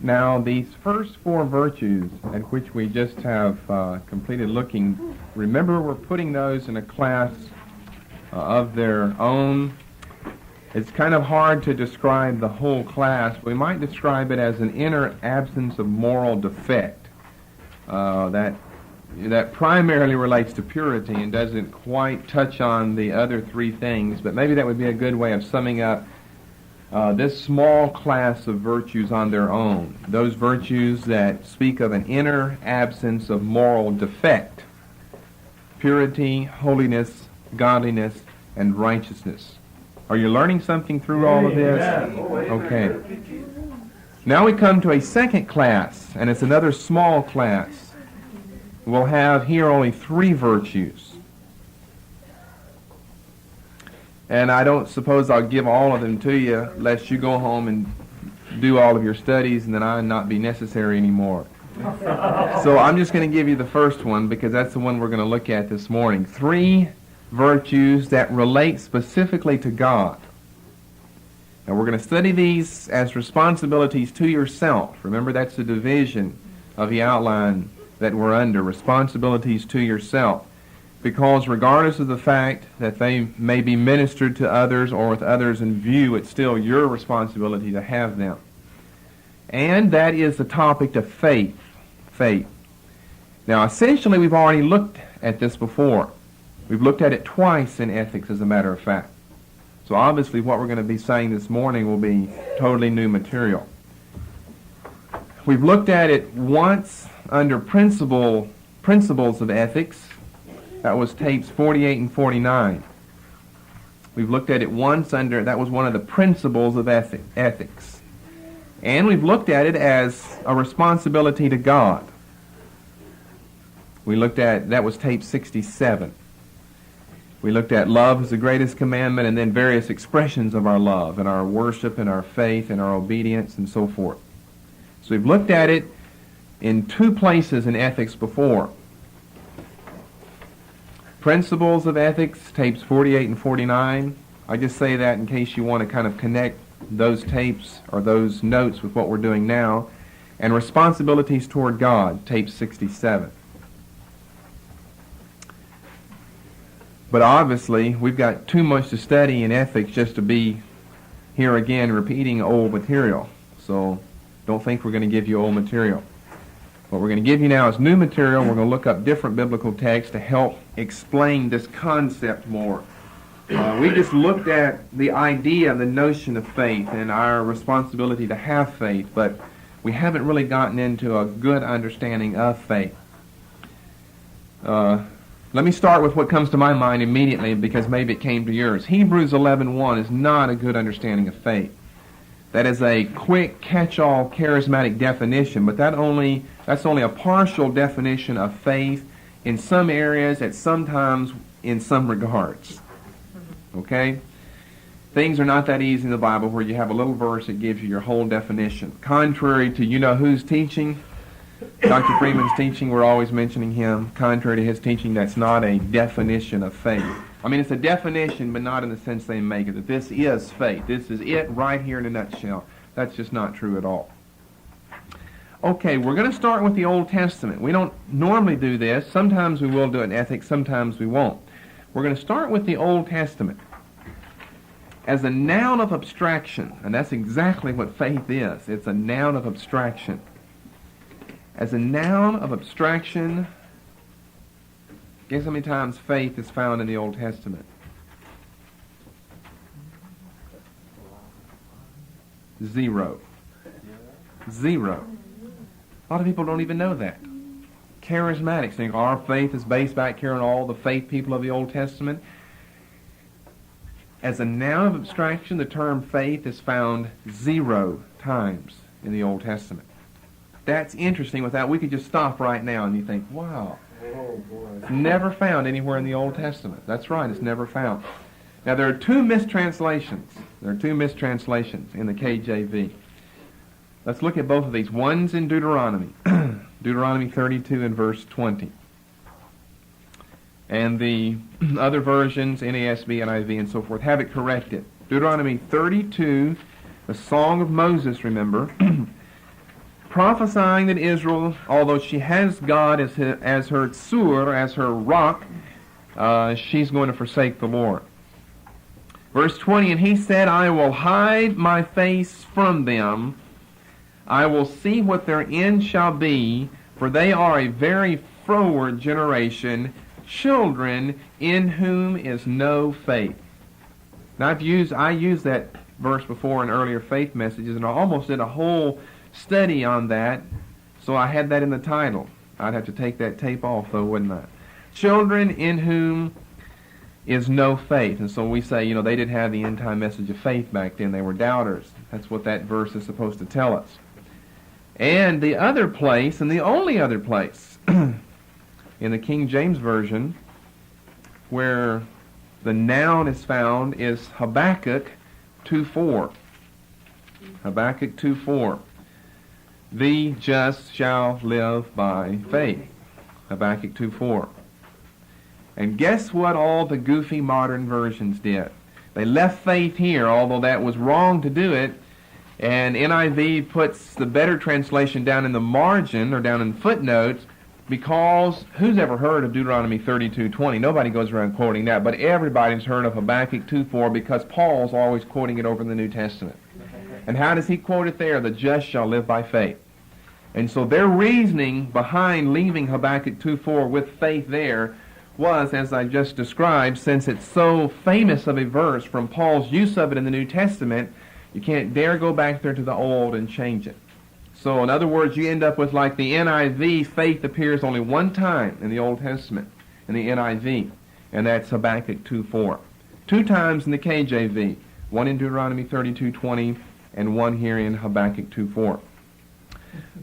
Now, these first four virtues at which we just have completed looking, remember we're putting those in a class of their own. It's kind of hard to describe the whole class. We might describe it as an inner absence of moral defect. That primarily relates to purity and doesn't quite touch on the other three things, but maybe that would be a good way of summing up this small class of virtues on their own. Those virtues that speak of an inner absence of moral defect. Purity, holiness, godliness, and righteousness. Are you learning something through all of this? Okay. Now we come to a second class, and it's another small class. We'll have here only three virtues. And I don't suppose I'll give all of them to you, lest you go home and do all of your studies and then I not be necessary anymore. So I'm just going to give you the first one because that's the one we're going to look at this morning. Three virtues that relate specifically to God. Now we're going to study these as responsibilities to yourself. Remember, that's the division of the outline that we're under, responsibilities to yourself. Because regardless of the fact that they may be ministered to others or with others in view, it's still your responsibility to have them. And that is the topic of faith. Faith. Now, essentially, we've already looked at this before. We've looked at it twice in ethics, as a matter of fact. So obviously, what we're going to be saying this morning will be totally new material. We've looked at it once under principles of ethics. That was tapes 48 and 49. We've looked at it once under, that was one of the principles of ethics. And we've looked at it as a responsibility to God. We looked at, that was tape 67. We looked at love as the greatest commandment and then various expressions of our love and our worship and our faith and our obedience and so forth. So we've looked at it in two places in ethics before. Principles of Ethics, tapes 48 and 49. I just say that in case you want to kind of connect those tapes or those notes with what we're doing now. And Responsibilities Toward God, tape 67. But obviously, we've got too much to study in ethics just to be here again repeating old material. So don't think we're going to give you old material. What we're going to give you now is new material. We're going to look up different biblical texts to help explain this concept more. We just looked at the idea and the notion of faith and our responsibility to have faith, but we haven't really gotten into a good understanding of faith. Let me start with what comes to my mind immediately because maybe it came to yours. Hebrews 11:1 is not a good understanding of faith. That is a quick, catch-all, charismatic definition, but that's only a partial definition of faith in some areas, at some times, in some regards. Okay? Things are not that easy in the Bible where you have a little verse that gives you your whole definition. Contrary to you-know-who's teaching, Dr. Freeman's teaching, we're always mentioning him. Contrary to his teaching, that's not a definition of faith. I mean, it's a definition, but not in the sense they make it, that this is faith. This is it right here in a nutshell. That's just not true at all. Okay, we're going to start with the Old Testament. We don't normally do this. Sometimes we will do it in ethics, sometimes we won't. We're going to start with the Old Testament as a noun of abstraction, and that's exactly what faith is. It's a noun of abstraction. As a noun of abstraction, guess how many times faith is found in the Old Testament? 0. 0. A lot of people don't even know that. Charismatics think our faith is based back here on all the faith people of the Old Testament. As a noun of abstraction, the term faith is found 0 times in the Old Testament. That's interesting. With that, we could just stop right now and you think, wow. It's never found anywhere in the Old Testament. That's right, it's never found. Now, there are two mistranslations. There are two mistranslations in the KJV. Let's look at both of these. One's in Deuteronomy. Deuteronomy 32 and verse 20. And the other versions, NASB, NIV, and so forth, have it corrected. Deuteronomy 32, the Song of Moses, remember. prophesying that Israel, although she has God as her tzur, as her rock, she's going to forsake the Lord. Verse 20, and he said, I will hide my face from them. I will see what their end shall be, for they are a very froward generation, children in whom is no faith. Now I used that verse before in earlier faith messages, and I almost did a whole study on that, so I had that in the title. I'd have to take that tape off though, wouldn't I? Children in whom is no faith. And so we say, they didn't have the end-time message of faith back then. They were doubters. That's what that verse is supposed to tell us. And the other place, and the only other place, in the King James Version, where the noun is found is Habakkuk 2:4. Habakkuk 2:4. The just shall live by faith. Habakkuk 2:4. And guess what all the goofy modern versions did? They left faith here, although that was wrong to do it, and NIV puts the better translation down in the margin, or down in footnotes, because who's ever heard of Deuteronomy 32:20? Nobody goes around quoting that, but everybody's heard of Habakkuk 2:4 because Paul's always quoting it over in the New Testament. And how does he quote it there? The just shall live by faith. And so their reasoning behind leaving Habakkuk 2:4 with faith there was, as I just described, since it's so famous of a verse from Paul's use of it in the New Testament, you can't dare go back there to the Old and change it. So in other words, you end up with, like the NIV, faith appears only one time in the Old Testament, in the NIV, and that's Habakkuk 2:4. 2 times in the KJV, one in Deuteronomy 32:20, and one here in Habakkuk 2:4.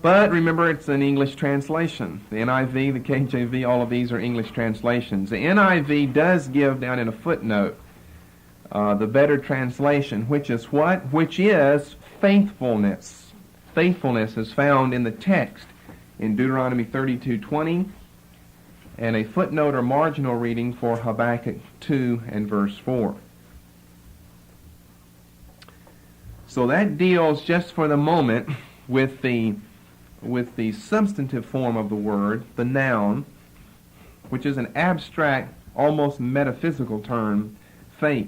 But remember, it's an English translation. The NIV, the KJV, all of these are English translations. The NIV does give down in a footnote the better translation, which is what? Which is faithfulness. Faithfulness is found in the text in Deuteronomy 32:20, and a footnote or marginal reading for Habakkuk 2 and verse 4. So that deals just for the moment with the substantive form of the word, the noun, which is an abstract, almost metaphysical term, faith.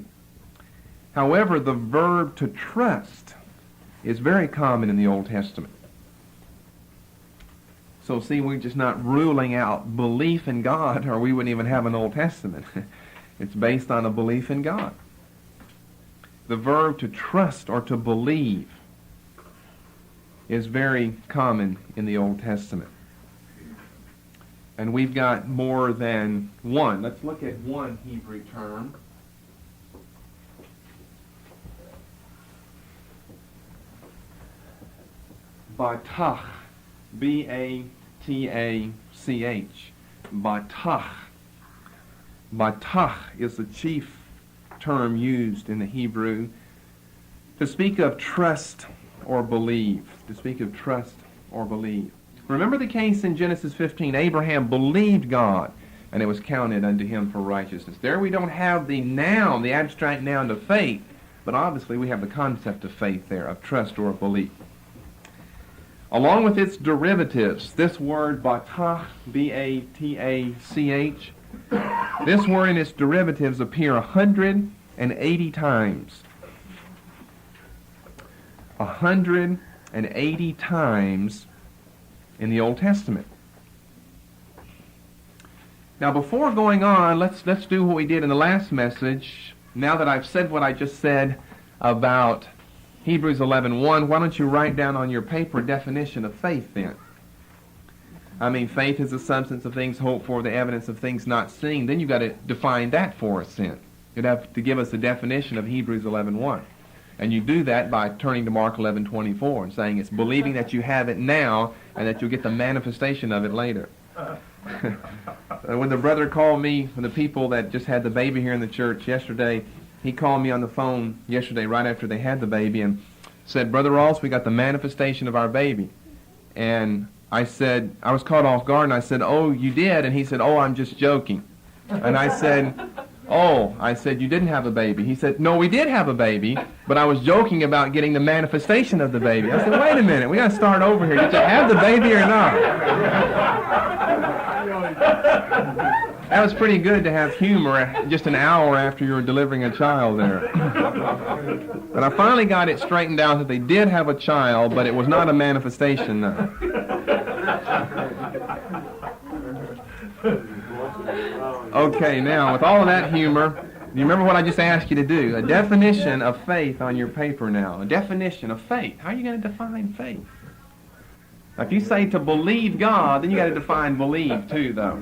However, the verb to trust is very common in the Old Testament. So see, we're just not ruling out belief in God, or we wouldn't even have an Old Testament. It's based on a belief in God. The verb to trust or to believe is very common in the Old Testament. And we've got more than one. Let's look at one Hebrew term. Batach. B-A-T-A-C-H. Batach. Batach is the chief term used in the Hebrew to speak of trust or believe. To speak of trust or believe. Remember the case in Genesis 15. Abraham believed God, and it was counted unto him for righteousness. There we don't have the noun, the abstract noun of faith, but obviously we have the concept of faith there, of trust or belief. Along with its derivatives, this word batach, B-A-T-A-C-H, this word and its derivatives appear 180 times. 180 times in the Old Testament. Now, before going on, let's do what we did in the last message. Now that I've said what I just said about Hebrews 11:1, why don't you write down on your paper a definition of faith then? I mean, faith is the substance of things hoped for, the evidence of things not seen. Then you've got to define that for us then. You'd have to give us a definition of Hebrews 11:1. And you do that by turning to Mark 11:24 and saying it's believing that you have it now and that you'll get the manifestation of it later. When the brother called me, when the people that just had the baby here in the church yesterday, he called me on the phone yesterday right after they had the baby and said, Brother Ross, we got the manifestation of our baby. And I said, I was caught off guard, and I said, oh, you did? And he said, oh, I'm just joking. And I said, Oh, I said, you didn't have a baby. He said, no, we did have a baby, but I was joking about getting the manifestation of the baby. I said, wait a minute, we got to start over here. Did you have the baby or not? That was pretty good to have humor just an hour after you were delivering a child there. But I finally got it straightened out that they did have a child, but it was not a manifestation, though. Okay, now, with all of that humor, do you remember what I just asked you to do? A definition of faith on your paper now. A definition of faith. How are you going to define faith? Now, if you say to believe God, then you got to define believe, too, though.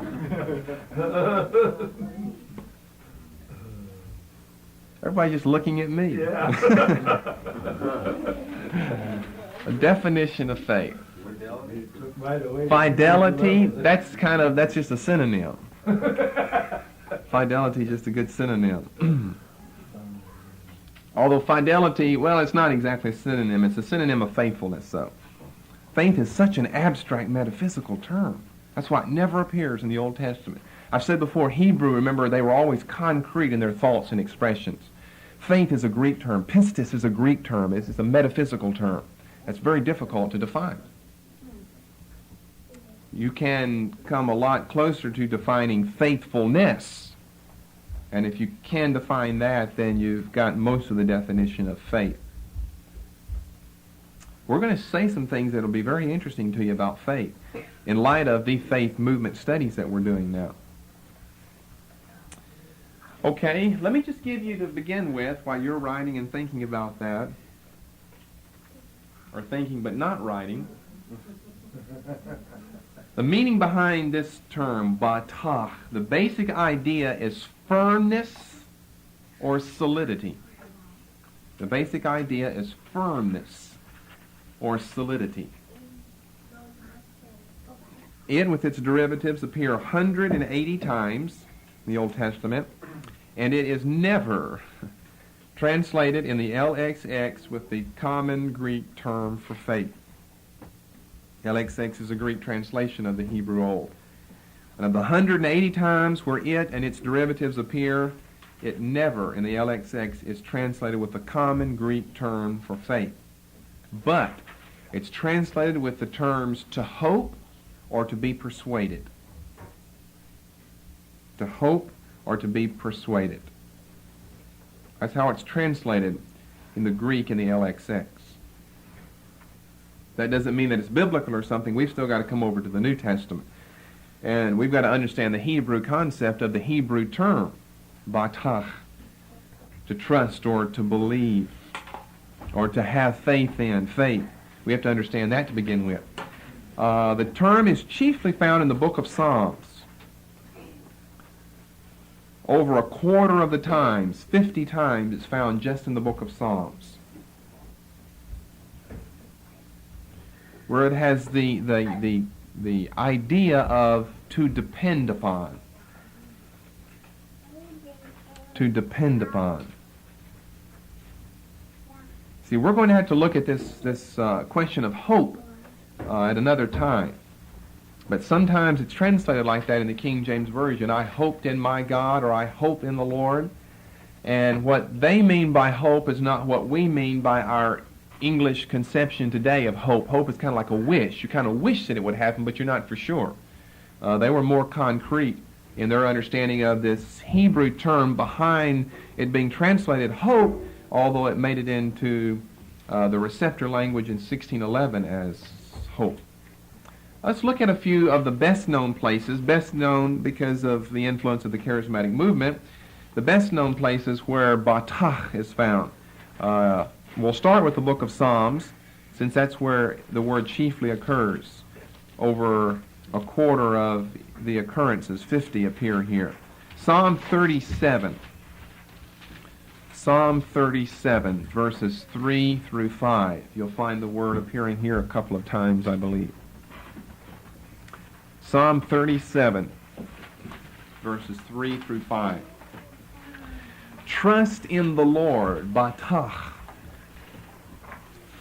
Everybody's just looking at me. Yeah. A definition of faith. Fidelity, that's just a synonym. Fidelity is just a good synonym. Although fidelity, well, it's not exactly a synonym. It's a synonym of faithfulness, so. Faith is such an abstract metaphysical term. That's why it never appears in the Old Testament. I've said before, Hebrew, remember, they were always concrete in their thoughts and expressions. Faith is a Greek term. Pistis is a Greek term. It's a metaphysical term. That's very difficult to define. You can come a lot closer to defining faithfulness. And if you can define that, then you've got most of the definition of faith. We're going to say some things that will be very interesting to you about faith in light of the faith movement studies that we're doing now. Okay, let me just give you to begin with, while you're writing and thinking about that, or thinking but not writing, the meaning behind this term, batach, the basic idea is firmness or solidity. The basic idea is firmness or solidity. It, with its derivatives, appear 180 times in the Old Testament, and it is never translated in the LXX with the common Greek term for faith. LXX is a Greek translation of the Hebrew Old. And of the 180 times where it and its derivatives appear, it never in the LXX is translated with the common Greek term for faith. But it's translated with the terms to hope or to be persuaded. To hope or to be persuaded. That's how it's translated in the Greek in the LXX. That doesn't mean that it's biblical or something. We've still got to come over to the New Testament. And we've got to understand the Hebrew concept of the Hebrew term, batach, to trust or to believe, or to have faith in, faith. We have to understand that to begin with. The term is chiefly found in the book of Psalms. Over a quarter of the times, 50 times, it's found just in the book of Psalms, where it has the idea of to depend upon. To depend upon. See, we're going to have to look at this question of hope at another time. But sometimes it's translated like that in the King James Version. I hoped in my God, or I hope in the Lord. And what they mean by hope is not what we mean by our English conception today of hope. Hope is kind of like a wish. You kind of wish that it would happen, but you're not for sure. They were more concrete in their understanding of this Hebrew term behind it being translated hope, although it made it into the receptor language in 1611 as hope. Let's look at a few of the best-known places, best known because of the influence of the charismatic movement, the best-known places where batach is found. We'll start with the book of Psalms, since that's where the word chiefly occurs. Over a quarter of the occurrences, 50, appear here. Psalm 37. Psalm 37, verses 3 through 5. You'll find the word appearing here a couple of times, I believe. Psalm 37, verses 3 through 5. Trust in the Lord, batach,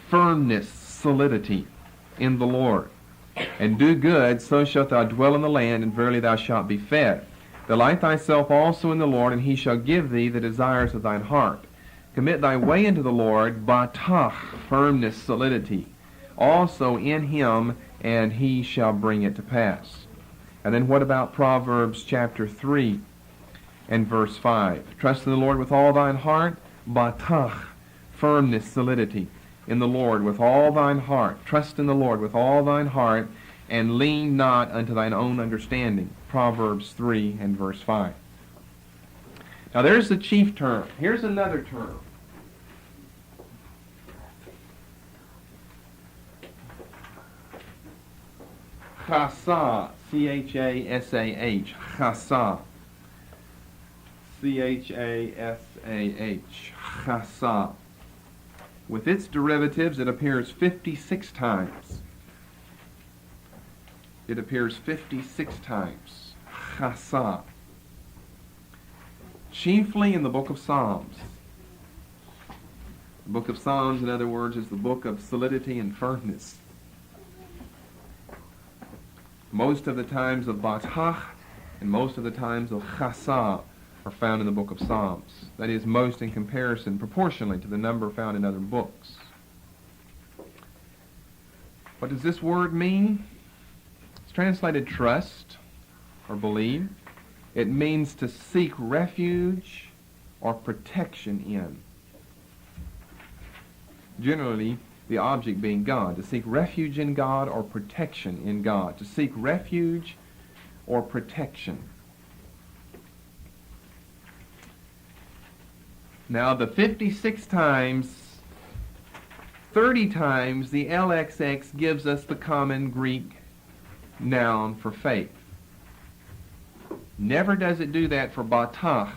firmness, solidity in the Lord. And do good, so shalt thou dwell in the land, and verily thou shalt be fed. Delight thyself also in the Lord, and he shall give thee the desires of thine heart. Commit thy way unto the Lord, batach, firmness, solidity, also in him, and he shall bring it to pass. And then what about Proverbs chapter 3 and verse 5? Trust in the Lord with all thine heart, batach, firmness, solidity, in the Lord with all thine heart. Trust in the Lord with all thine heart, and lean not unto thine own understanding. Proverbs 3 and verse 5. Now there's the chief term. Here's another term. Chasah, C-H-A-S-A-H, chasah, C-H-A-S-A-H, chasah. With its derivatives, it appears 56 times. It appears 56 times, chasah. Chiefly in the book of Psalms. The book of Psalms, in other words, is the book of solidity and firmness. Most of the times of batach and most of the times of chasah are found in the book of Psalms. That is, most in comparison, proportionally to the number found in other books. What does this word mean? It's translated trust or believe. It means to seek refuge or protection in. Generally, the object being God. To seek refuge in God or protection in God. To seek refuge or protection. Now, the 56 times, 30 times, the LXX gives us the common Greek noun for faith. Never does it do that for batach,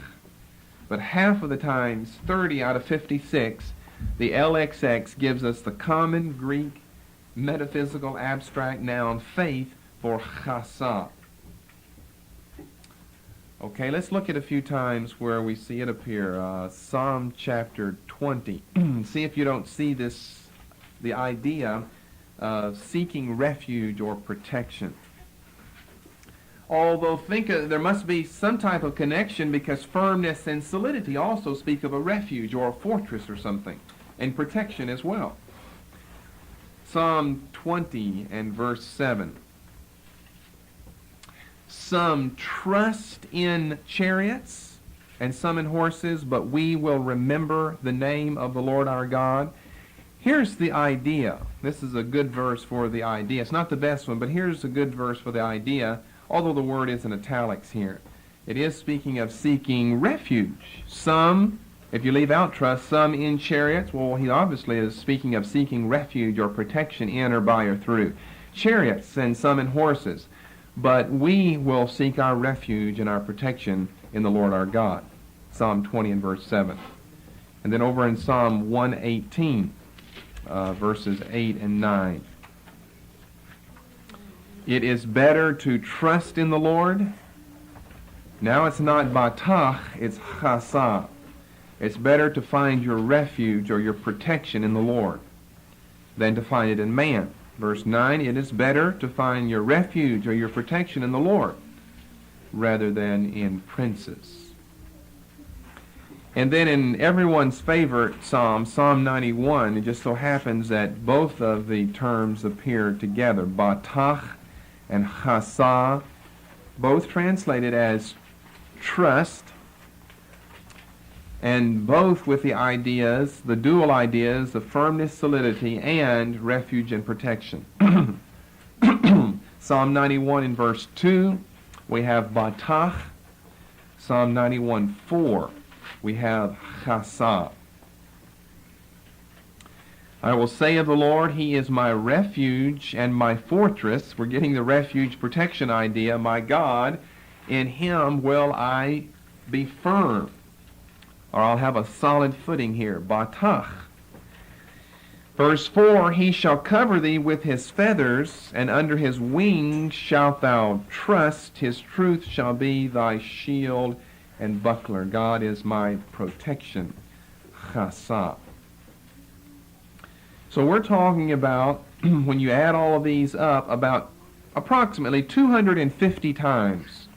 but half of the times, 30 out of 56, the LXX gives us the common Greek metaphysical abstract noun faith for chasah. Okay, let's look at a few times where we see it appear. Psalm chapter 20. See if you don't see this, the idea of seeking refuge or protection. Although there must be some type of connection, because firmness and solidity also speak of a refuge or a fortress or something, and protection as well. Psalm 20 and verse 7. Some trust in chariots and some in horses, but we will remember the name of the Lord our God. Here's the idea. This is a good verse for the idea. It's not the best one, but here's a good verse for the idea, although the word is in italics here. It is speaking of seeking refuge. Some, if you leave out trust, some in chariots. Well, he obviously is speaking of seeking refuge or protection in or by or through chariots, and some in horses. But we will seek our refuge and our protection in the Lord our God. Psalm 20 and verse 7. And then over in Psalm 118, verses 8 and 9. It is better to trust in the Lord. Now it's not batach, it's chasah. It's better to find your refuge or your protection in the Lord than to find it in man. Verse 9, it is better to find your refuge or your protection in the Lord rather than in princes. And then in everyone's favorite psalm, Psalm 91, it just so happens that both of the terms appear together. Batach and chasah, both translated as trust, and both with the ideas, the dual ideas of firmness, solidity, and refuge and protection. Psalm 91 in verse 2, we have batach. Psalm 91:4, we have chasah. I will say of the Lord, He is my refuge and my fortress. We're getting the refuge protection idea. My God, in Him will I be firm. Or I'll have a solid footing here. Batach. Verse 4, He shall cover thee with His feathers, and under His wings shalt thou trust. His truth shall be thy shield and buckler. God is my protection. Chasah. So we're talking about, when you add all of these up, about approximately 250 times.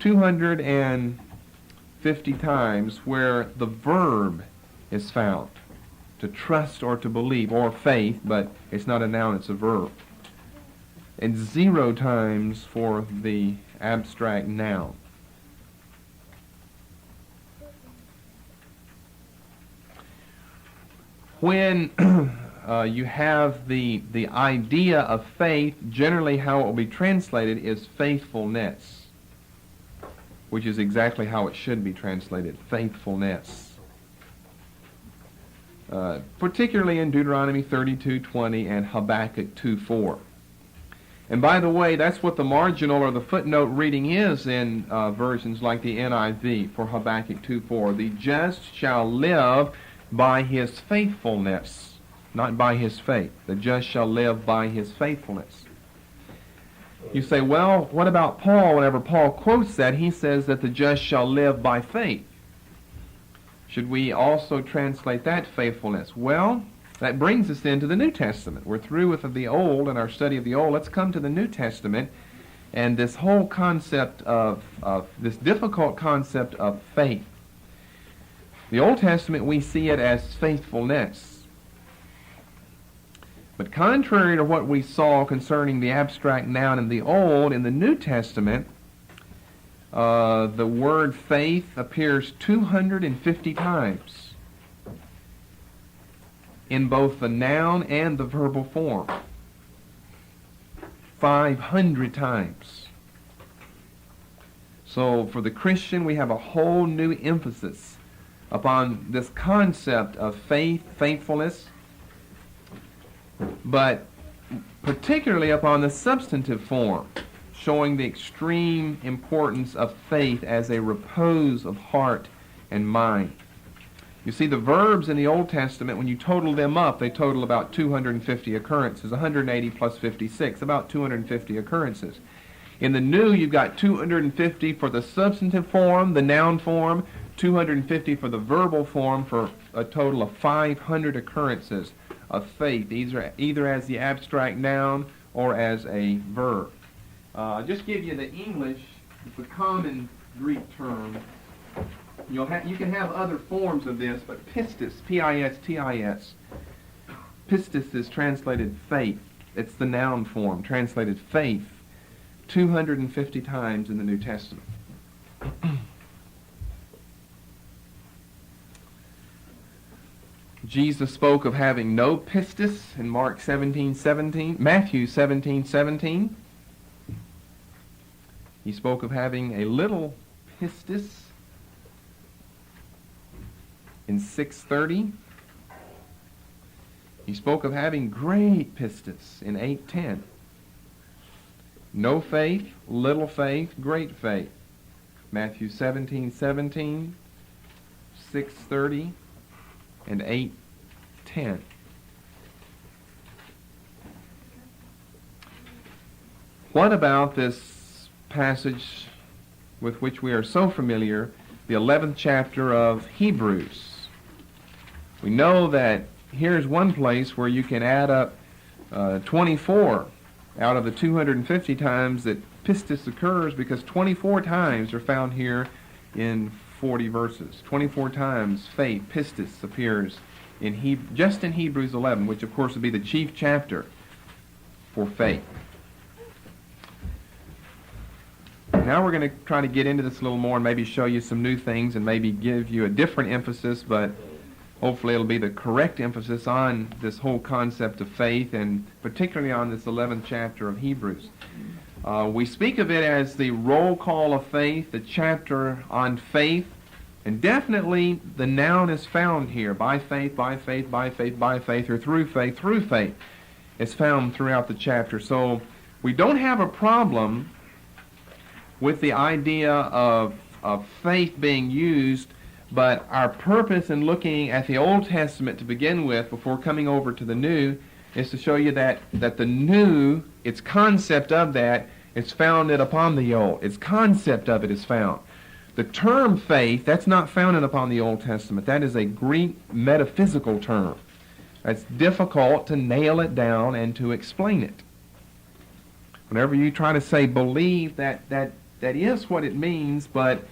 250 times where the verb is found, to trust or to believe, or faith, but it's not a noun, it's a verb. And 0 times for the abstract noun. When you have the idea of faith, generally how it will be translated is faithfulness, which is exactly how it should be translated, faithfulness. Particularly in Deuteronomy 32:20 and Habakkuk 2:4. And by the way, that's what the marginal or the footnote reading is in versions like the NIV for Habakkuk 2:4. The just shall live by his faithfulness, not by his faith. The just shall live by his faithfulness. You say, well, what about Paul? Whenever Paul quotes that, he says that the just shall live by faith. Should we also translate that faithfulness? Well, that brings us into the New Testament. We're through with the Old and our study of the Old. Let's come to the New Testament and this whole concept of this difficult concept of faith. The Old Testament, we see it as faithfulness. But contrary to what we saw concerning the abstract noun in the Old, in the New Testament, the word faith appears 250 times in both the noun and the verbal form. 500 times. So for the Christian, we have a whole new emphasis upon this concept of faith, faithfulness, but particularly upon the substantive form, showing the extreme importance of faith as a repose of heart and mind. You see, the verbs in the Old Testament, when you total them up, they total about 250 occurrences, 180 plus 56, about 250 occurrences. In the New, you've got 250 for the substantive form, the noun form, 250 for the verbal form, for a total of 500 occurrences of faith, either as the abstract noun or as a verb. I'll just give you the English, the common Greek term. You can have other forms of this, but pistis, P-I-S-T-I-S. Pistis is translated faith. It's the noun form, translated faith, 250 times in the New Testament. Jesus spoke of having no pistis in Mark 17:17, Matthew 17:17. He spoke of having a little pistis in 6:30. He spoke of having great pistis in 8:10. No faith, little faith, great faith. Matthew 17:17, 6:30, and 8:10. What about this passage with which we are so familiar, the 11th chapter of Hebrews? We know that here's one place where you can add up 24 out of the 250 times that pistis occurs, because 24 times are found here in 40 verses. 24 times faith, pistis, appears in just in Hebrews 11, which of course would be the chief chapter for faith. Now we're going to try to get into this a little more and maybe show you some new things and maybe give you a different emphasis, but hopefully it'll be the correct emphasis on this whole concept of faith, and particularly on this 11th chapter of Hebrews. We speak of it as the roll call of faith, the chapter on faith, and definitely the noun is found here, by faith, by faith, by faith, by faith, or through faith, through faith. It's found throughout the chapter. So we don't have a problem with the idea of faith being used, but our purpose in looking at the Old Testament to begin with, before coming over to the New, is to show you that the New, its concept of that, is founded upon the Old. Its concept of it is found. The term faith, that's not founded upon the Old Testament. That is a Greek metaphysical term. It's difficult to nail it down and to explain it. Whenever you try to say believe, that that is what it means, but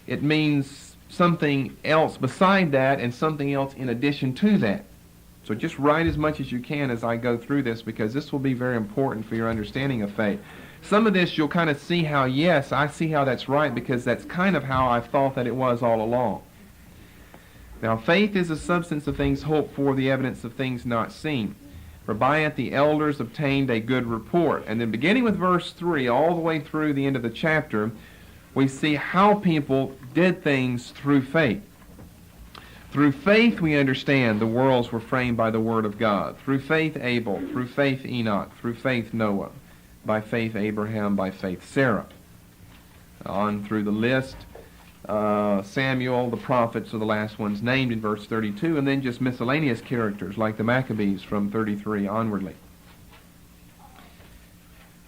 it means something else beside that and something else in addition to that. So just write as much as you can as I go through this, because this will be very important for your understanding of faith. Some of this you'll kind of see how, yes, I see how that's right, because that's kind of how I thought that it was all along. Now, faith is the substance of things hoped for, the evidence of things not seen. For by it the elders obtained a good report. And then beginning with verse 3 all the way through the end of the chapter, we see how people did things through faith. Through faith we understand the worlds were framed by the word of God. Through faith Abel, through faith Enoch, through faith Noah, by faith Abraham, by faith Sarah. On through the list, Samuel, the prophets are the last ones named in verse 32, and then just miscellaneous characters like the Maccabees from 33 onwardly.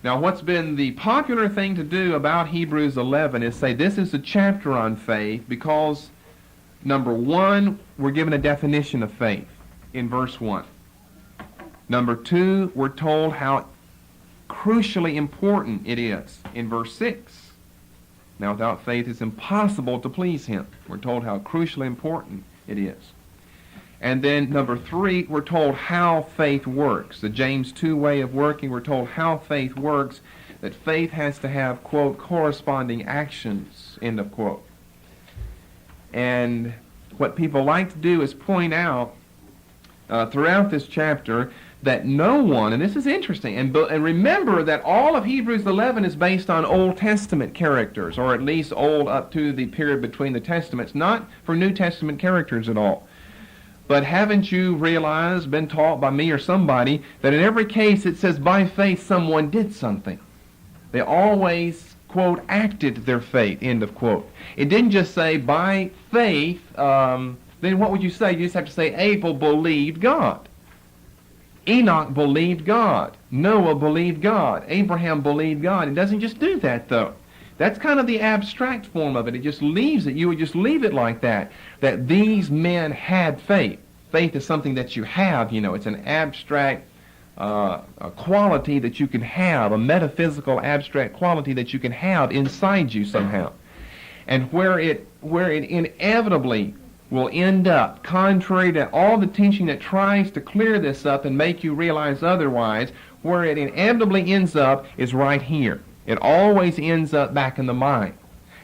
Now, what's been the popular thing to do about Hebrews 11 is say this is a chapter on faith because, number one, we're given a definition of faith in verse 1. Number 2, we're told how crucially important it is in verse 6. Now, without faith, it's impossible to please Him. We're told how crucially important it is. And then, number 3, we're told how faith works. The James 2 way of working, we're told how faith works, that faith has to have, quote, corresponding actions, end of quote. And what people like to do is point out throughout this chapter that no one, and this is interesting, and remember that all of Hebrews 11 is based on Old Testament characters, or at least old up to the period between the Testaments, not for New Testament characters at all. But haven't you realized, been taught by me or somebody, that in every case it says by faith someone did something? They always, quote, acted their faith, end of quote. It didn't just say by faith, then what would you say? You just have to say Abel believed God. Enoch believed God. Noah believed God. Abraham believed God. It doesn't just do that, though. That's kind of the abstract form of it. It just leaves it. You would just leave it like that, that these men had faith. Faith is something that you have, you know. It's an abstract a quality that you can have, a metaphysical abstract quality that you can have inside you somehow. And where it inevitably will end up, contrary to all the teaching that tries to clear this up and make you realize otherwise, where it inevitably ends up is right here. It always ends up back in the mind.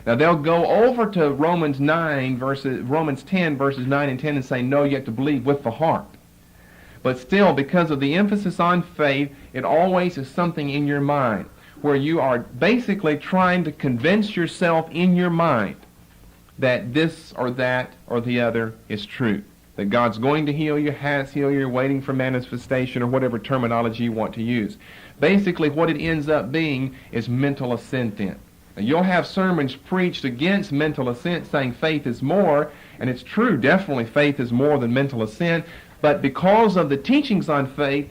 Now they'll go over to Romans 10 verses 9 and 10 and say, no, you have to believe with the heart. But still, because of the emphasis on faith, it always is something in your mind where you are basically trying to convince yourself in your mind that this or that or the other is true. That God's going to heal you, has healed you, you're waiting for manifestation, or whatever terminology you want to use. Basically, what it ends up being is mental assent then. Now, you'll have sermons preached against mental assent, saying faith is more, and it's true, definitely faith is more than mental assent, but because of the teachings on faith,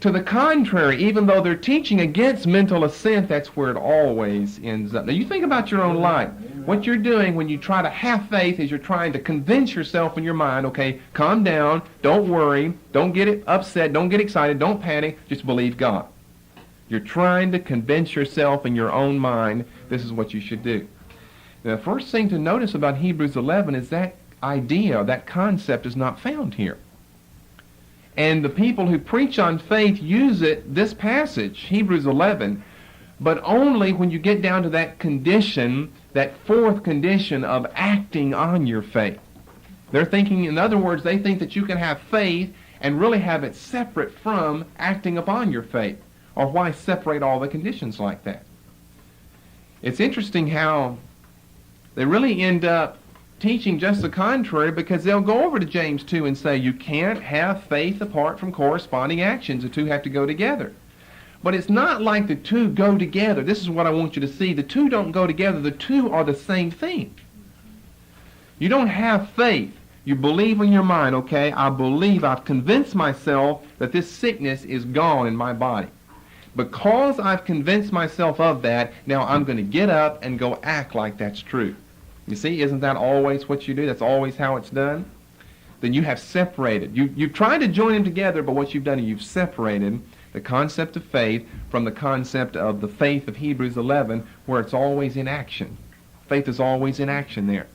to the contrary, even though they're teaching against mental assent, that's where it always ends up. Now, you think about your own life. What you're doing when you try to have faith is you're trying to convince yourself in your mind, okay, calm down, don't worry, don't get upset, don't get excited, don't panic, just believe God. You're trying to convince yourself in your own mind this is what you should do. Now, the first thing to notice about Hebrews 11 is that idea, that concept is not found here. And the people who preach on faith use it, this passage, Hebrews 11, but only when you get down to that condition, that fourth condition of acting on your faith. They're thinking, in other words, they think that you can have faith and really have it separate from acting upon your faith. Or why separate all the conditions like that? It's interesting how they really end up teaching just the contrary, because they'll go over to James 2 and say you can't have faith apart from corresponding actions. The two have to go together. But it's not like the two go together. This is what I want you to see. The two don't go together. The two are the same thing. You don't have faith. You believe in your mind, okay, I believe, I've convinced myself that this sickness is gone in my body. Because I've convinced myself of that, now I'm going to get up and go act like that's true. You see, isn't that always what you do? That's always how it's done. Then you have separated. You've tried to join them together, but what you've done is you've separated the concept of faith from the concept of the faith of Hebrews 11, where it's always in action. Faith is always in action there.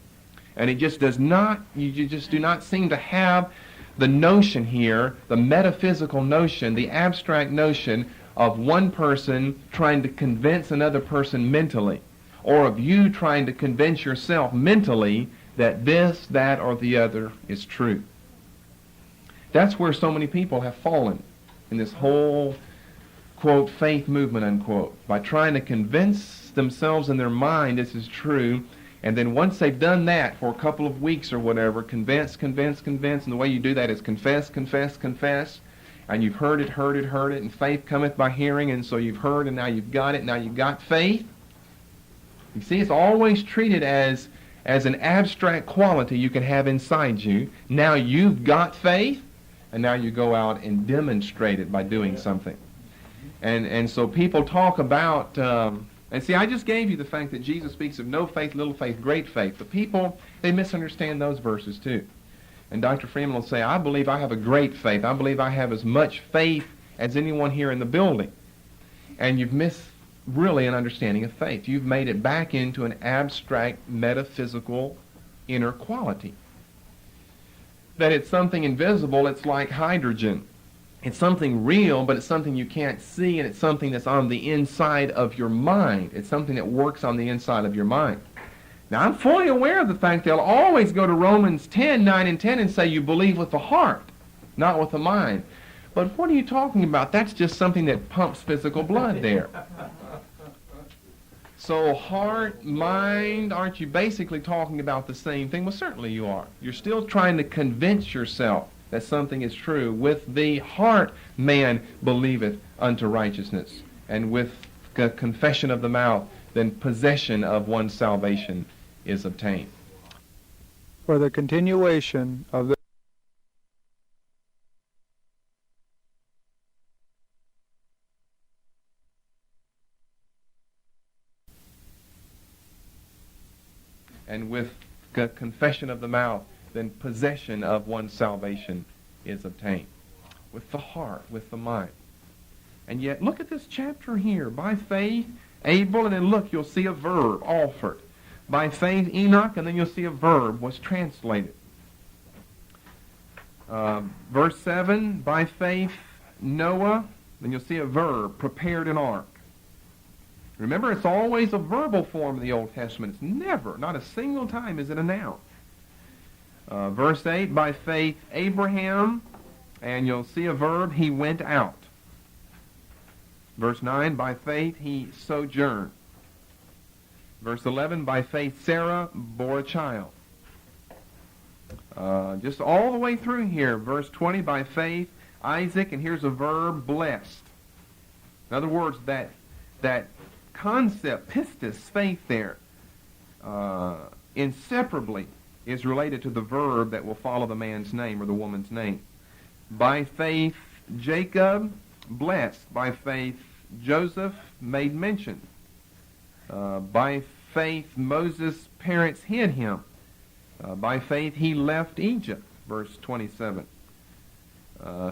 And it just does not, you just do not seem to have the notion here, the metaphysical notion, the abstract notion of one person trying to convince another person mentally, or of you trying to convince yourself mentally that this, that, or the other is true. That's where so many people have fallen in this whole, quote, faith movement, unquote, by trying to convince themselves in their mind this is true, and then once they've done that for a couple of weeks or whatever, convince, and the way you do that is confess, and you've heard it, and faith cometh by hearing, and so you've heard, and now you've got it, now you've got faith. You see, it's always treated as an abstract quality you can have inside you. Now you've got faith, and now you go out and demonstrate it by doing something. And so people talk about, and see, I just gave you the fact that Jesus speaks of no faith, little faith, great faith. But people, they misunderstand those verses too. And Dr. Freeman will say, I believe I have a great faith. I believe I have as much faith as anyone here in the building. And you've missed really an understanding of faith. You've made it back into an abstract, metaphysical, inner quality. That it's something invisible, it's like hydrogen. It's something real, but it's something you can't see, and it's something that's on the inside of your mind. It's something that works on the inside of your mind. Now, I'm fully aware of the fact they'll always go to Romans 10, 9, and 10 and say you believe with the heart, not with the mind. But what are you talking about? That's just something that pumps physical blood there. So heart, mind, aren't you basically talking about the same thing? Well, certainly you are. You're still trying to convince yourself that something is true. With the heart man believeth unto righteousness, and with the confession of the mouth, then possession of one's salvation is obtained. For the continuation of the and with the confession of the mouth, then possession of one's salvation is obtained. With the heart, with the mind. And yet, look at this chapter here. By faith, Abel, and then look, you'll see a verb, offered. By faith, Enoch, and then you'll see a verb was translated. Verse 7, by faith, Noah, then you'll see a verb, prepared an ark. Remember, it's always a verbal form in the Old Testament. It's never, not a single time is it a noun. Verse 8, by faith, Abraham, and you'll see a verb, he went out. Verse 9, by faith, he sojourned. Verse 11, by faith, Sarah bore a child. Just all the way through here. Verse 20, by faith, Isaac, and here's a verb, blessed. In other words, that concept, pistis, faith there, inseparably is related to the verb that will follow the man's name or the woman's name. By faith, Jacob, blessed. By faith, Joseph, made mention. By faith, Moses' parents hid him. By faith, he left Egypt, verse 27.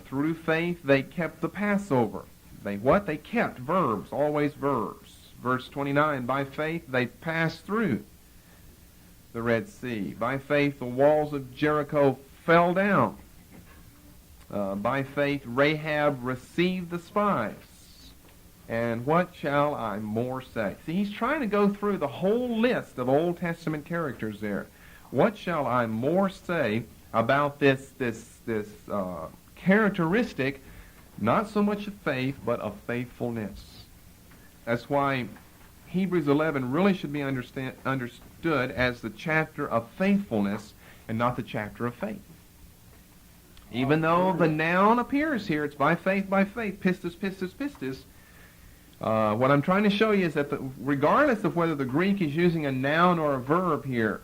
Through faith, they kept the Passover. They what? They kept verbs, always verbs. Verse 29, by faith, they passed through the Red Sea. By faith, the walls of Jericho fell down. By faith, Rahab received the spies. And what shall I more say? See, he's trying to go through the whole list of Old Testament characters there. What shall I more say about this characteristic, not so much of faith, but of faithfulness? That's why Hebrews 11 really should be understood as the chapter of faithfulness and not the chapter of faith. Even though the noun appears here, it's by faith, pistis, pistis, pistis. What I'm trying to show you is that regardless of whether the Greek is using a noun or a verb here,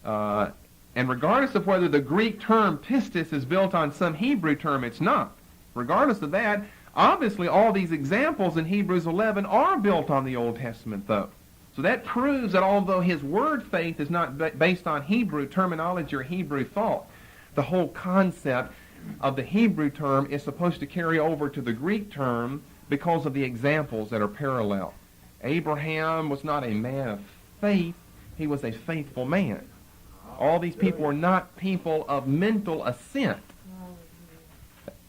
and regardless of whether the Greek term pistis is built on some Hebrew term, it's not. Regardless of that, obviously all these examples in Hebrews 11 are built on the Old Testament, though. So that proves that although his word faith is not based on Hebrew terminology or Hebrew thought, the whole concept of the Hebrew term is supposed to carry over to the Greek term because of the examples that are parallel. Abraham was not a man of faith, he was a faithful man. All these people were not people of mental assent.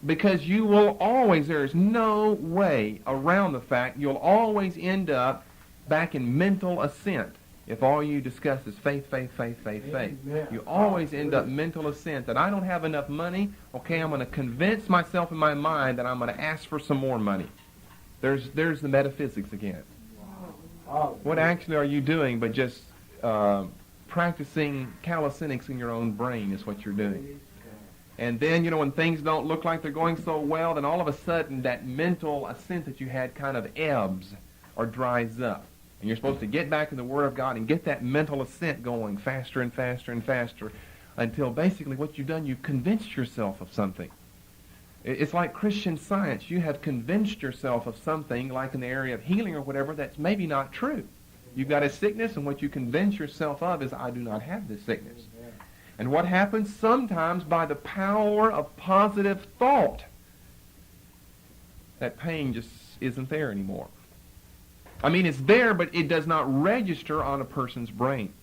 Because you will always, there is no way around the fact, you'll always end up back in mental assent if all you discuss is faith, faith, faith, faith, faith. You always end up mental assent that I don't have enough money, okay, I'm going to convince myself in my mind that I'm going to ask for some more money. There's the metaphysics again. What actually are you doing but just practicing calisthenics in your own brain is what you're doing. And then, when things don't look like they're going so well, then all of a sudden that mental assent that you had kind of ebbs or dries up. And you're supposed to get back in the Word of God and get that mental assent going faster and faster and faster until basically what you've done, you've convinced yourself of something. It's like Christian Science. You have convinced yourself of something, like in the area of healing or whatever, that's maybe not true. You've got a sickness, and what you convince yourself of is, I do not have this sickness. And what happens? Sometimes by the power of positive thought, that pain just isn't there anymore. I mean, it's there, but it does not register on a person's brain.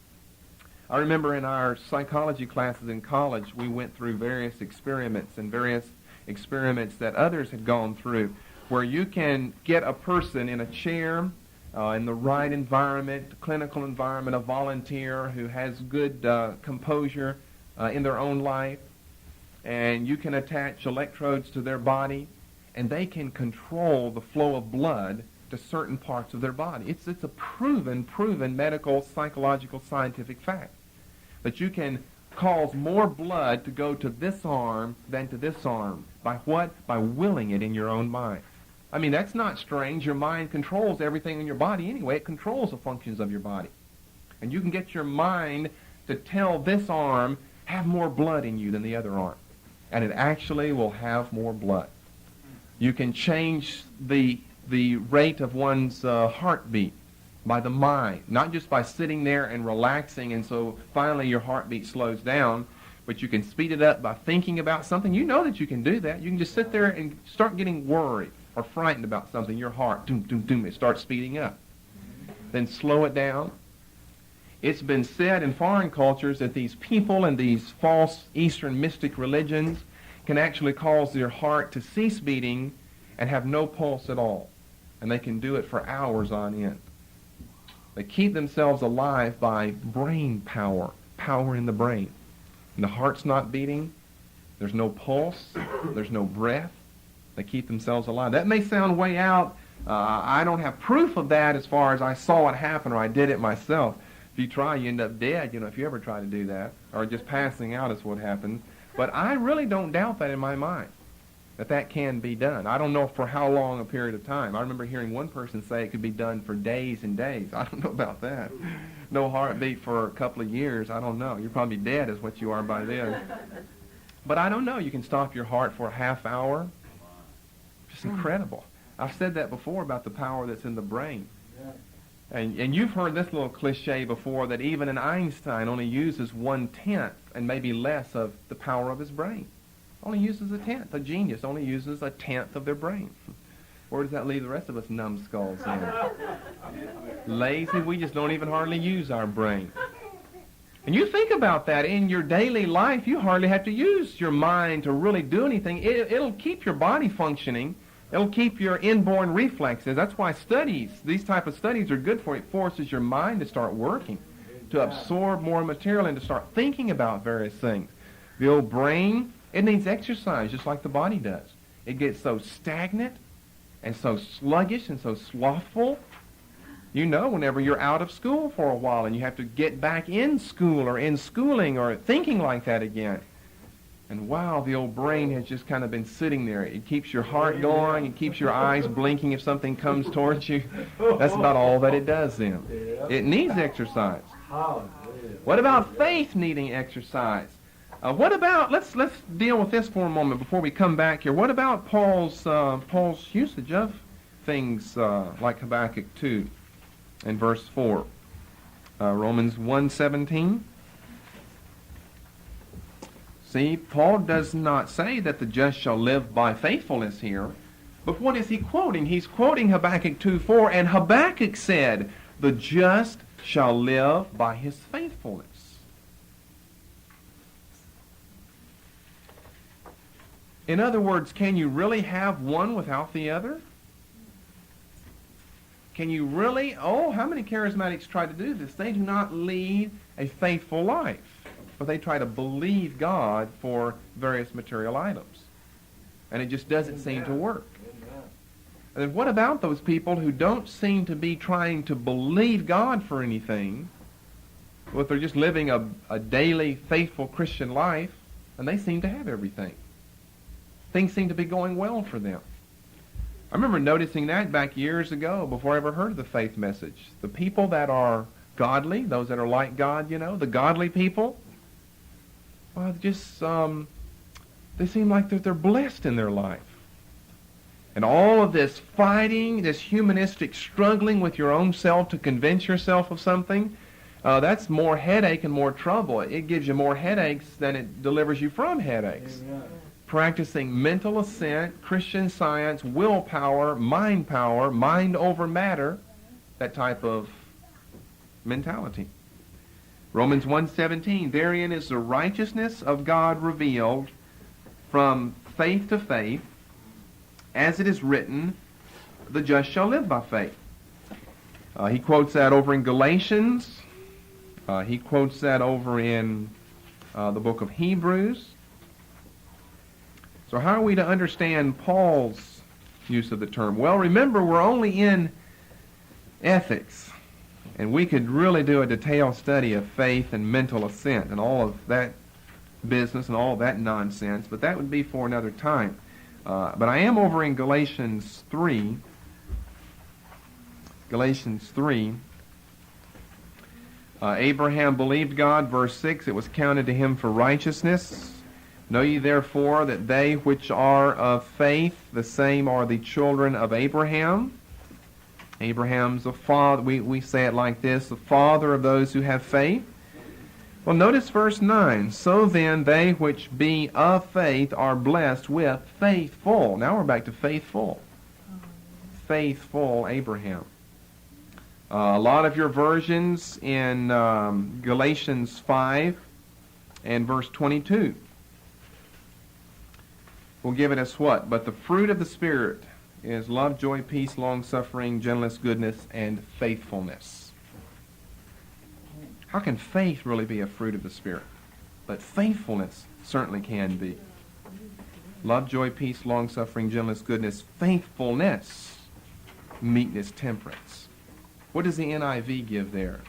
I remember in our psychology classes in college, we went through various experiments that others had gone through, where you can get a person in a chair, in the right environment, clinical environment, a volunteer who has good composure in their own life, and you can attach electrodes to their body, and they can control the flow of blood to certain parts of their body. It's a proven medical, psychological, scientific fact that you can cause more blood to go to this arm than to this arm. By what? By willing it in your own mind. I mean, that's not strange. Your mind controls everything in your body anyway. It controls the functions of your body. And you can get your mind to tell this arm, have more blood in you than the other arm. And it actually will have more blood. You can change the rate of one's heartbeat by the mind, not just by sitting there and relaxing, and so finally your heartbeat slows down, but you can speed it up by thinking about something. You know that you can do that. You can just sit there and start getting worried or frightened about something. Your heart, doom, doom, doom, it starts speeding up. Then slow it down. It's been said in foreign cultures that these people and these false Eastern mystic religions can actually cause their heart to cease beating and have no pulse at all. And they can do it for hours on end. They keep themselves alive by brain power, power in the brain. And the heart's not beating, there's no pulse, there's no breath. They keep themselves alive. That may sound way out. I don't have proof of that as far as I saw it happen or I did it myself. If you try, you end up dead, if you ever try to do that. Or just passing out is what happens. But I really don't doubt that in my mind, that can be done. I don't know for how long a period of time. I remember hearing one person say it could be done for days and days. I don't know about that. No heartbeat for a couple of years. I don't know. You're probably dead is what you are by then. But I don't know. You can stop your heart for a half hour. Just incredible. I've said that before about the power that's in the brain. And you've heard this little cliche before that even an Einstein only uses 1/10 and maybe less of the power of his brain. Only uses 1/10. A genius only uses 1/10 of their brain. Where does that leave the rest of us numbskulls in? Lazy, we just don't even hardly use our brain. And you think about that in your daily life, you hardly have to use your mind to really do anything. It'll keep your body functioning. It'll keep your inborn reflexes. That's why these type of studies are good for it. It forces your mind to start working, to absorb more material and to start thinking about various things. The old brain, it needs exercise just like the body does. It gets so stagnant and so sluggish and so slothful. Whenever you're out of school for a while and you have to get back in school or in schooling or thinking like that again. And wow, the old brain has just kind of been sitting there. It keeps your heart going. It keeps your eyes blinking if something comes towards you. That's about all that it does then. It needs exercise. What about faith needing exercise? What about, let's deal with this for a moment before we come back here. What about Paul's usage of things like Habakkuk 2 and verse 4? Romans 1:17 See, Paul does not say that the just shall live by faithfulness here. But what is he quoting? He's quoting Habakkuk 2:4, and Habakkuk said, the just shall live by his faithfulness. In other words, can you really have one without the other? Can you really? Oh, how many charismatics try to do this? They do not lead a faithful life, but they try to believe God for various material items. And it just doesn't seem to work. And then what about those people who don't seem to be trying to believe God for anything, but they're just living a daily, faithful Christian life, and they seem to have everything? Things seem to be going well for them. I remember noticing that back years ago before I ever heard of the faith message. The people that are godly, those that are like God, the godly people, well, just they seem like they're blessed in their life. And all of this fighting, this humanistic struggling with your own self to convince yourself of something, that's more headache and more trouble. It gives you more headaches than it delivers you from headaches. Amen. Practicing mental assent, Christian Science, willpower, mind over matter, that type of mentality. Romans 1:17, therein is the righteousness of God revealed from faith to faith, as it is written, the just shall live by faith. He quotes that over in Galatians. He quotes that over in the book of Hebrews. So how are we to understand Paul's use of the term? Well, remember, we're only in ethics, and we could really do a detailed study of faith and mental assent and all of that business and all of that nonsense, but that would be for another time. But I am over in Galatians 3. Galatians 3. Abraham believed God, verse 6, it was counted to him for righteousness. Know ye therefore that they which are of faith, the same are the children of Abraham. Abraham's the father, we say it like this, the father of those who have faith. Well, notice verse 9. So then they which be of faith are blessed with faithful. Now we're back to faithful. Faithful Abraham. A lot of your versions in Galatians 5 and verse 22 will give it as what? But the fruit of the Spirit is love, joy, peace, long-suffering, gentleness, goodness, and faithfulness. How can faith really be a fruit of the Spirit? But faithfulness certainly can be. Love, joy, peace, long-suffering, gentleness, goodness, faithfulness, meekness, temperance. What does the NIV give there?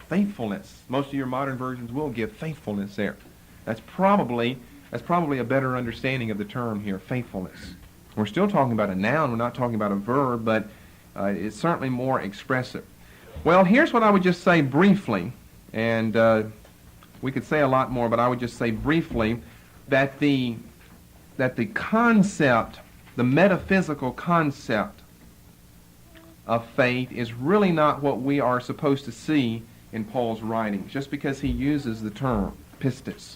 Faithfulness. Most of your modern versions will give faithfulness there. That's probably a better understanding of the term here, faithfulness. We're still talking about a noun, we're not talking about a verb, but it's certainly more expressive. Well, here's what I would just say briefly, and we could say a lot more, but I would just say briefly that the concept, the metaphysical concept of faith is really not what we are supposed to see in Paul's writings, just because he uses the term pistis.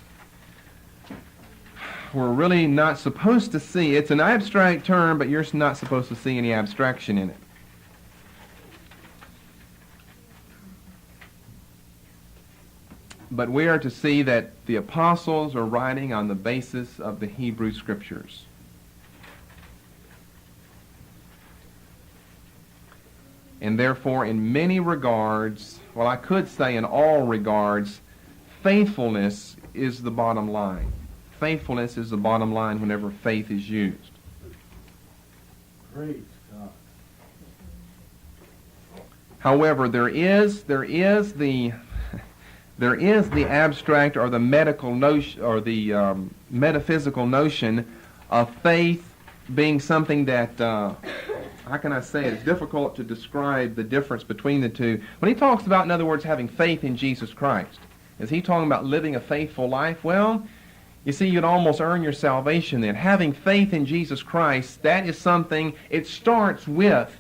We're really not supposed to see, it's an abstract term, but you're not supposed to see any abstraction in it. But we are to see that the apostles are writing on the basis of the Hebrew Scriptures. And therefore, in many regards, well, I could say in all regards, faithfulness is the bottom line. Faithfulness is the bottom line whenever faith is used. Praise God. However, there is the abstract or the medical notion or the metaphysical notion of faith being something that how can I say it? It's difficult to describe the difference between the two. When he talks about, in other words, having faith in Jesus Christ, is he talking about living a faithful life? Well, you see, you'd almost earn your salvation then. Having faith in Jesus Christ, that is something, it starts with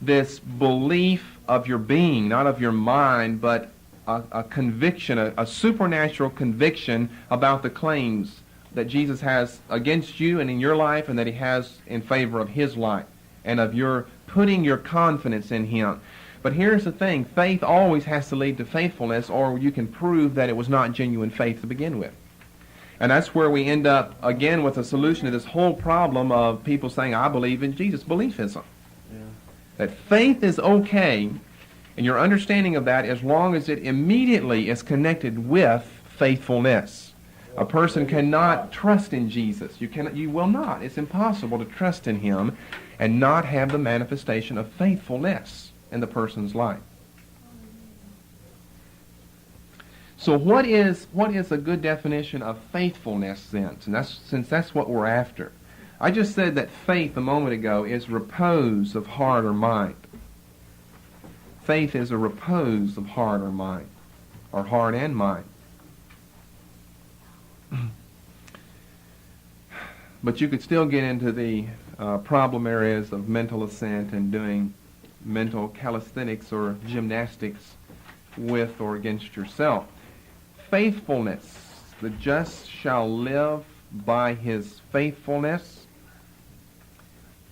this belief of your being, not of your mind, but a conviction, a supernatural conviction about the claims that Jesus has against you and in your life, and that he has in favor of his life, and of your putting your confidence in him. But here's the thing, faith always has to lead to faithfulness, or you can prove that it was not genuine faith to begin with. And that's where we end up, again, with a solution to this whole problem of people saying, I believe in Jesus, beliefism. Yeah. That faith is okay, and your understanding of that, as long as it immediately is connected with faithfulness. A person cannot trust in Jesus. You will not. It's impossible to trust in him and not have the manifestation of faithfulness in the person's life. So what is a good definition of faithfulness then? Since that's what we're after. I just said that faith a moment ago is repose of heart or mind. Faith is a repose of heart or mind, or heart and mind. But you could still get into the problem areas of mental assent and doing mental calisthenics or gymnastics with or against yourself. Faithfulness. The just shall live by his faithfulness.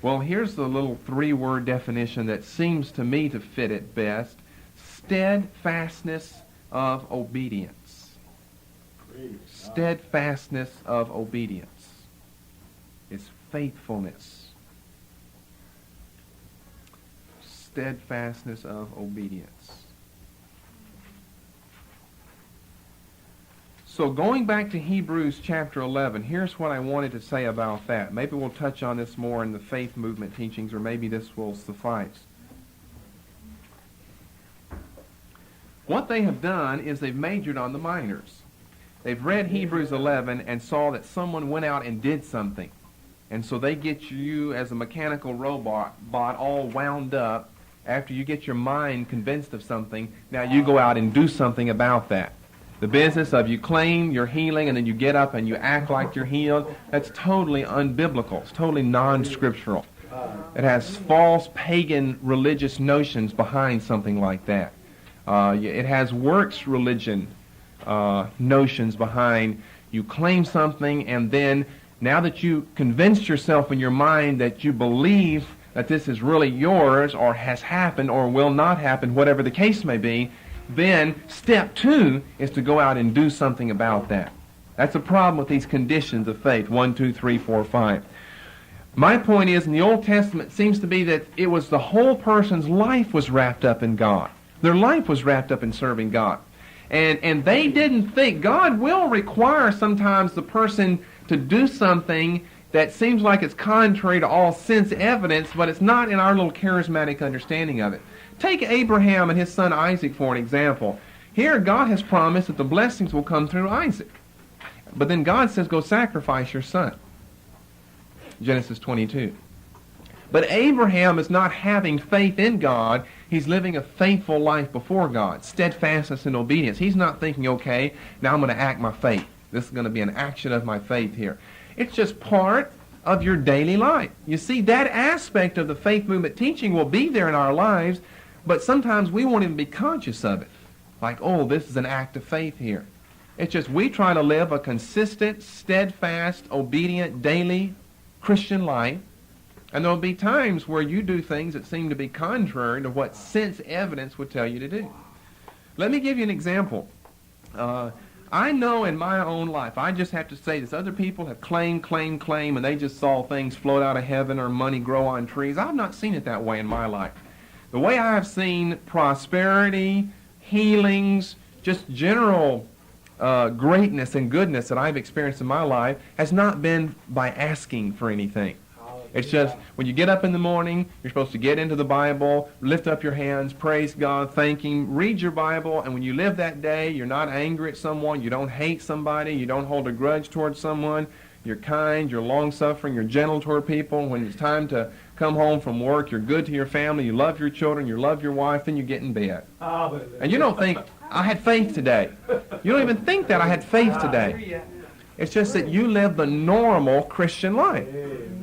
Well, here's the little three-word definition that seems to me to fit it best. Steadfastness of obedience. Steadfastness of obedience is faithfulness. Steadfastness of obedience. So going back to Hebrews chapter 11, here's what I wanted to say about that. Maybe we'll touch on this more in the faith movement teachings, or maybe this will suffice. What they have done is they've majored on the minors. They've read Hebrews 11 and saw that someone went out and did something. And so they get you as a mechanical robot all wound up. After you get your mind convinced of something, now you go out and do something about that. The business of you claim you're healing and then you get up and you act like you're healed, that's totally unbiblical. It's totally non-scriptural. It has false pagan religious notions behind something like that. It has works religion notions behind you claim something, and then now that you convinced yourself in your mind that you believe that this is really yours or has happened or will not happen, whatever the case may be, then step 2 is to go out and do something about that. That's a problem with these conditions of faith, 1, 2, 3, 4, 5. My point is, in the Old Testament, it seems to be that it was the whole person's life was wrapped up in God. Their life was wrapped up in serving God. And they didn't think, God will require sometimes the person to do something that seems like it's contrary to all sense evidence, but it's not in our little charismatic understanding of it. Take Abraham and his son Isaac for an example. Here God has promised that the blessings will come through Isaac. But then God says, go sacrifice your son. Genesis 22. But Abraham is not having faith in God. He's living a faithful life before God. Steadfastness and obedience. He's not thinking, okay, now I'm going to act my faith. This is going to be an action of my faith here. It's just part of your daily life. You see, that aspect of the faith movement teaching will be there in our lives, but sometimes we won't even be conscious of it. Like, oh, this is an act of faith here. It's just we try to live a consistent, steadfast, obedient, daily Christian life, and there'll be times where you do things that seem to be contrary to what sense evidence would tell you to do. Let me give you an example. I know in my own life, I just have to say this, other people have claimed, and they just saw things float out of heaven or money grow on trees. I've not seen it that way in my life. The way I have seen prosperity, healings, just general greatness and goodness that I've experienced in my life has not been by asking for anything. It's just when you get up in the morning, you're supposed to get into the Bible, lift up your hands, praise God, thank Him, read your Bible, and when you live that day, you're not angry at someone, you don't hate somebody, you don't hold a grudge towards someone, you're kind, you're long-suffering, you're gentle toward people. When it's time to come home from work, you're good to your family, you love your children, you love your wife, then you get in bed. And you don't think, I had faith today. You don't even think that I had faith today. It's just that you live the normal Christian life.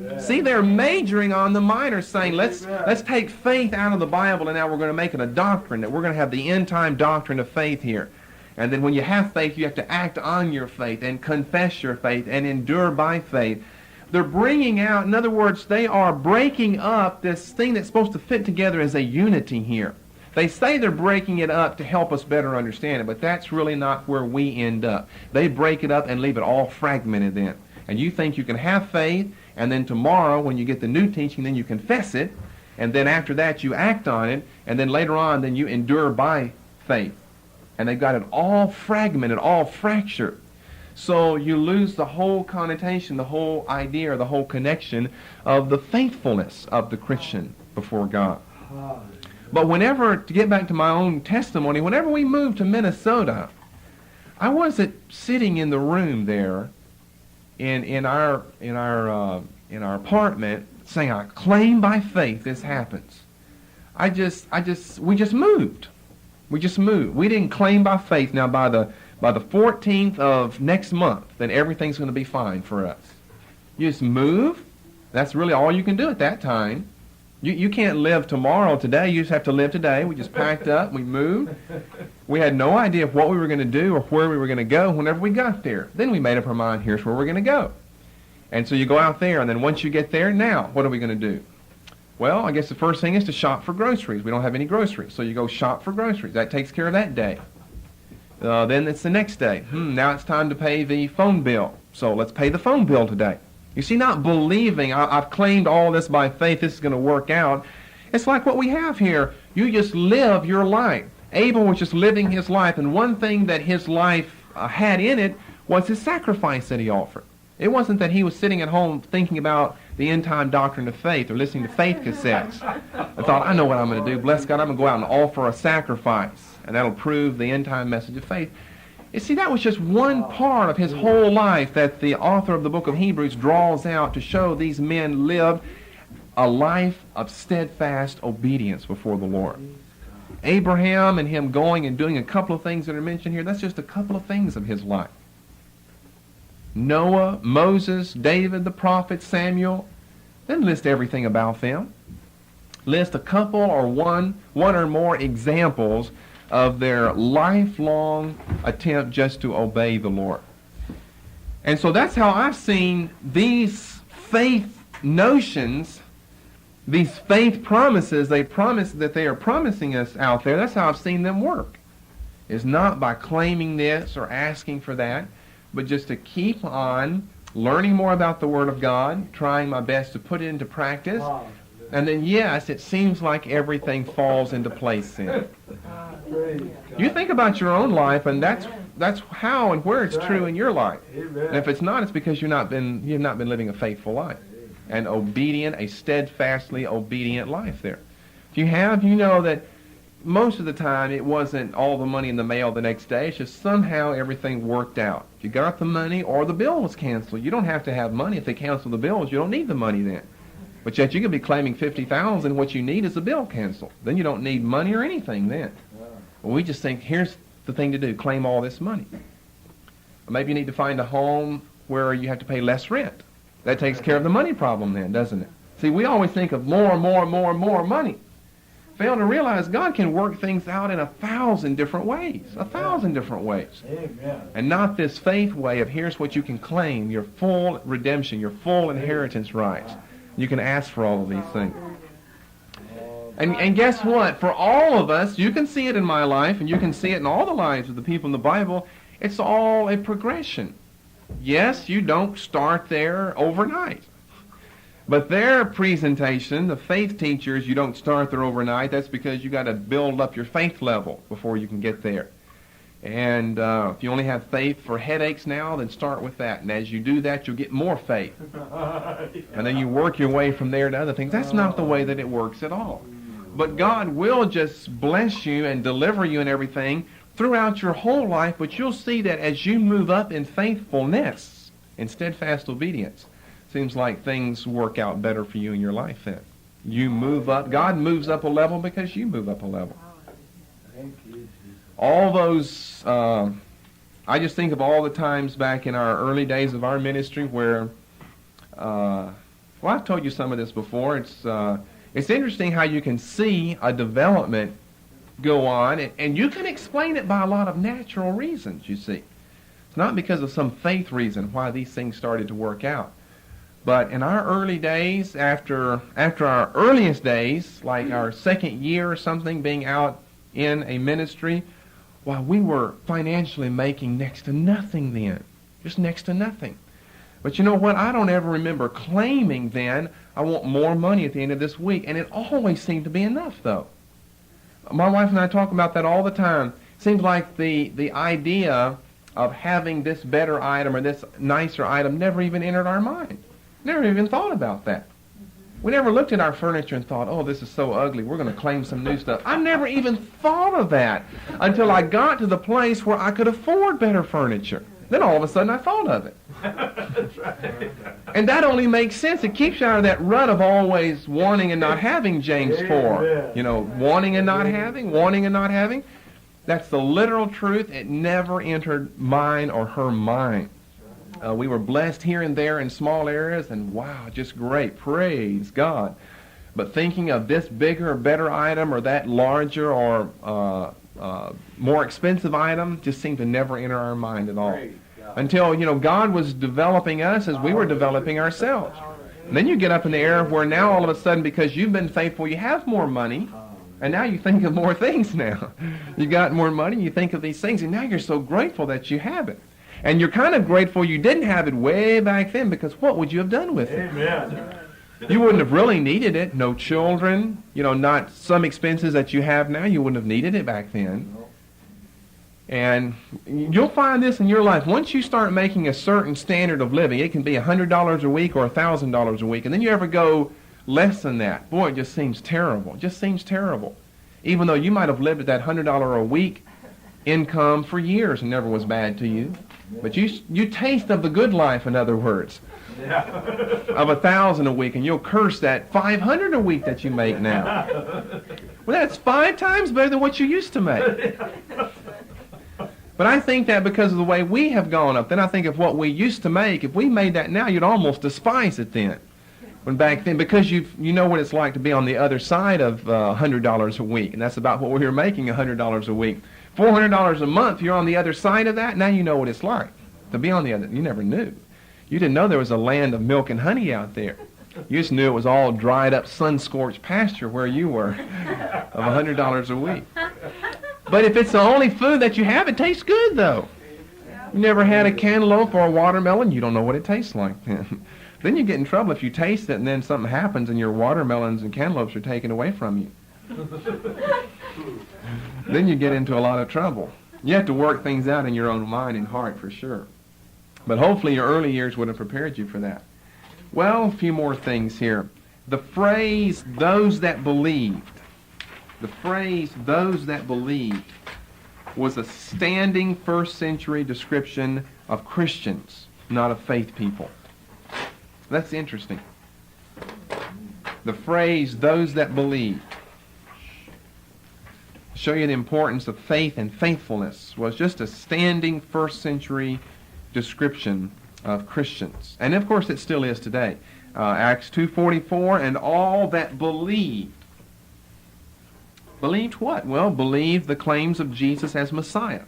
Amen. See, they're majoring on the minor, saying, let's take faith out of the Bible, and now we're going to make it a doctrine, that we're going to have the end-time doctrine of faith here. And then when you have faith, you have to act on your faith and confess your faith and endure by faith. They're bringing out, in other words, they are breaking up this thing that's supposed to fit together as a unity here. They say they're breaking it up to help us better understand it, but that's really not where we end up. They break it up and leave it all fragmented then. And you think you can have faith, and then tomorrow when you get the new teaching, then you confess it, and then after that you act on it, and then later on then you endure by faith. And they've got it all fragmented, all fractured. So you lose the whole connotation, the whole idea, or the whole connection of the faithfulness of the Christian before God. But whenever, to get back to my own testimony, whenever we moved to Minnesota, I wasn't sitting in the room there in our apartment saying, I claim by faith this happens. We just moved. We just moved. We didn't claim by faith. Now by the 14th of next month, then everything's going to be fine for us. You just move. That's really all you can do at that time. You can't live tomorrow, today. You just have to live today. We just packed up. We moved. We had no idea of what we were going to do or where we were going to go whenever we got there. Then we made up our mind, here's where we're going to go. And so you go out there, and then once you get there, now, what are we going to do? Well, I guess the first thing is to shop for groceries. We don't have any groceries, so you go shop for groceries. That takes care of that day. Then it's the next day. Now it's time to pay the phone bill. So let's pay the phone bill today. You see, not believing, I've claimed all this by faith, this is going to work out. It's like what we have here. You just live your life. Abel was just living his life, and one thing that his life had in it was his sacrifice that he offered. It wasn't that he was sitting at home thinking about the end-time doctrine of faith or listening to faith cassettes. I thought, I know what I'm going to do. Bless God, I'm going to go out and offer a sacrifice, and that'll prove the end-time message of faith. You see, that was just one part of his whole life that the author of the book of Hebrews draws out to show these men lived a life of steadfast obedience before the Lord. Abraham and him going and doing a couple of things that are mentioned here, that's just a couple of things of his life. Noah, Moses, David, the prophet, Samuel, then list everything about them. List a couple or one or more examples of their lifelong attempt just to obey the Lord. And so that's how I've seen these faith notions, these faith promises they promise that they are promising us out there, that's how I've seen them work. It's not by claiming this or asking for that, but just to keep on learning more about the Word of God, trying my best to put it into practice, and then yes, it seems like everything falls into place then. You think about your own life, and that's how and where it's true in your life. And if it's not, it's because you've not been living a faithful life, an obedient, a steadfastly obedient life there. If you have, you know that most of the time it wasn't all the money in the mail the next day. It's just somehow everything worked out. If you got the money or the bill was canceled, you don't have to have money. If they cancel the bills, you don't need the money then. But yet you could be claiming $50,000. What you need is a bill canceled. Then you don't need money or anything then. Well, we just think, here's the thing to do, claim all this money. Or maybe you need to find a home where you have to pay less rent. That takes care of the money problem then, doesn't it? See, we always think of more money. Fail to realize God can work things out in 1,000 different ways. 1,000 different ways. Amen. And not this faith way of here's what you can claim, your full redemption, your full inheritance rights. You can ask for all of these things. And guess what? For all of us, you can see it in my life, and you can see it in all the lives of the people in the Bible, it's all a progression. Yes, you don't start there overnight. But their presentation, the faith teachers, you don't start there overnight. That's because you got to build up your faith level before you can get there. And if you only have faith for headaches now, then start with that. And as you do that, you'll get more faith. And then you work your way from there to other things. That's not the way that it works at all. But God will just bless you and deliver you and everything throughout your whole life. But you'll see that as you move up in faithfulness, in steadfast obedience, seems like things work out better for you in your life then. You move up. God moves up a level because you move up a level. Thank you. All those, I just think of all the times back in our early days of our ministry where Well, I've told you some of this before. It's interesting how you can see a development go on, and you can explain it by a lot of natural reasons, you see. It's not because of some faith reason why these things started to work out. But in our early days, after our earliest days, like our second year or something, being out in a ministry, well, we were financially making next to nothing then. Just next to nothing. But you know what? I don't ever remember claiming then, I want more money at the end of this week. And it always seemed to be enough, though. My wife and I talk about that all the time. Seems like the idea of having this better item or this nicer item never even entered our mind. Never even thought about that. We never looked at our furniture and thought, oh, this is so ugly, we're going to claim some new stuff. I never even thought of that until I got to the place where I could afford better furniture. Then all of a sudden I thought of it. That's right. And that only makes sense. It keeps you out of that rut of always wanting and not having, James 4. Amen. You know, wanting and not having, wanting and not having. That's the literal truth. It never entered mine or her mind. We were blessed here and there in small areas, and wow, just great. Praise God. But thinking of this bigger or better item or that larger or more expensive item just seemed to never enter our mind at all. Praise God. Until, you know, God was developing us as we were developing ourselves. And then you get up in the air where now all of a sudden, because you've been faithful, you have more money, and now you think of more things now. You got more money, you think of these things, and now you're so grateful that you have it. And you're kind of grateful you didn't have it way back then, because what would you have done with it? Amen. You wouldn't have really needed it. No children, you know, not some expenses that you have now. You wouldn't have needed it back then. And you'll find this in your life. Once you start making a certain standard of living, it can be $100 a week or $1,000 a week, and then you ever go less than that, boy, it just seems terrible. It just seems terrible. Even though you might have lived at that $100 a week income for years and never was bad to you. But you taste of the good life, in other words, Yeah. of $1,000 a week, and you'll curse that $500 a week that you make now. Well, that's 5 times better than what you used to make. But I think that because of the way we have gone up, then I think of what we used to make. If we made that now, you'd almost despise it then. When back then, because you know what it's like to be on the other side of $100 a week, and that's about what we were making, $100 a week. $400 a month, you're on the other side of that, now you know what it's like to be on the other. You never knew. You didn't know there was a land of milk and honey out there. You just knew it was all dried up, sun-scorched pasture where you were of $100 a week. But if it's the only food that you have, it tastes good, though. You never had a cantaloupe or a watermelon, you don't know what it tastes like. Then you get in trouble if you taste it and then something happens and your watermelons and cantaloupes are taken away from you. Then you get into a lot of trouble. You have to work things out in your own mind and heart for sure. But hopefully your early years would have prepared you for that. Well, a few more things here. The phrase, those that believed. The phrase, those that believed, was a standing first century description of Christians, not of faith people. That's interesting. The phrase, those that believed. Show you the importance of faith and faithfulness, was just a standing first century description of Christians. And of course it still is today. Acts 2:44, and all that believed. Believed what? Well, believed the claims of Jesus as Messiah.